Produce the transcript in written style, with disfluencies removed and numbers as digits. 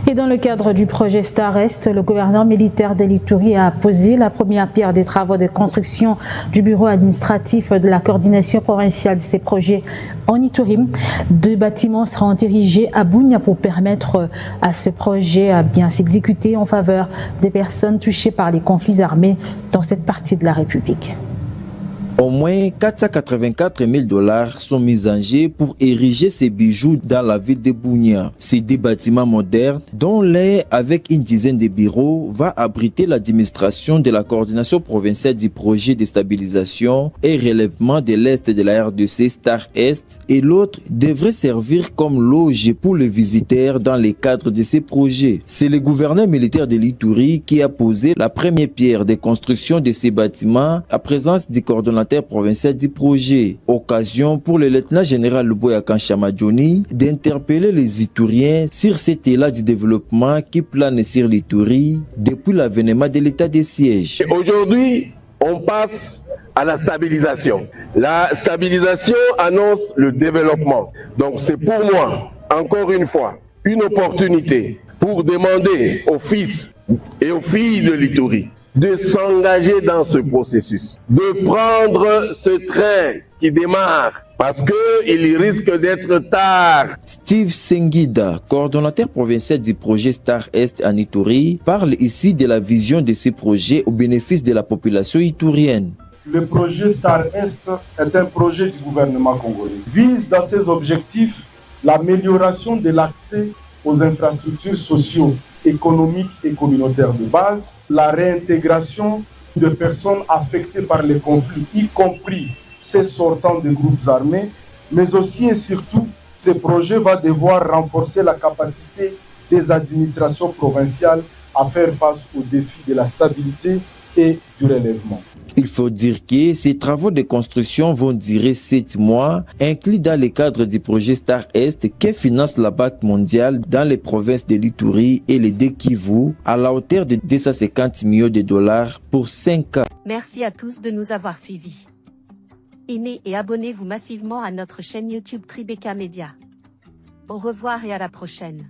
Et dans le cadre du projet Star-Est, le gouverneur militaire de l'Ituri a posé la première pierre des travaux de construction du bureau administratif de la coordination provinciale de ces projets en Ituri. 2 bâtiments seront dirigés à Bunia pour permettre à ce projet à bien s'exécuter en faveur des personnes touchées par les conflits armés dans cette partie de la République. Au moins 484 000 $ sont mis en jeu pour ériger ces bijoux dans la ville de Bunia. Ces 2 bâtiments modernes, dont l'un avec une dizaine de bureaux, va abriter l'administration de la coordination provinciale du projet de stabilisation et relèvement de l'Est de la RDC Star-Est, et l'autre devrait servir comme loge pour les visiteurs dans le cadre de ces projets. C'est le gouverneur militaire de l'Ituri qui a posé la première pierre de construction de ces bâtiments à présence du coordonnateur provincial du projet. Occasion pour le lieutenant-général Luboya Kanchamadjoni d'interpeller les Ituriens sur cet élan du développement qui plane sur l'Ituri depuis l'avènement de l'état de siège. Aujourd'hui, on passe à la stabilisation. La stabilisation annonce le développement. Donc c'est pour moi, encore une fois, une opportunité pour demander aux fils et aux filles de l'Ituri de s'engager dans ce processus, de prendre ce train qui démarre, parce qu'il risque d'être tard. Steve Sengida, coordonnateur provincial du projet Star-Est en Ituri, parle ici de la vision de ces projets au bénéfice de la population iturienne. Le projet Star-Est est un projet du gouvernement congolais. Vise dans ses objectifs l'amélioration de l'accès aux infrastructures socio-économiques et communautaires de base, la réintégration de personnes affectées par les conflits, y compris ces sortants de groupes armés, mais aussi et surtout, ce projet va devoir renforcer la capacité des administrations provinciales à faire face aux défis de la stabilité et du relèvement. Il faut dire que ces travaux de construction vont durer 7 mois, inclus dans le cadre du projet Star-Est que finance la Banque mondiale dans les provinces de l'Ituri et les deux Kivu à la hauteur de 250 millions de dollars pour 5 ans. Merci à tous de nous avoir suivis. Aimez et abonnez-vous massivement à notre chaîne YouTube Tribeca Media. Au revoir et à la prochaine.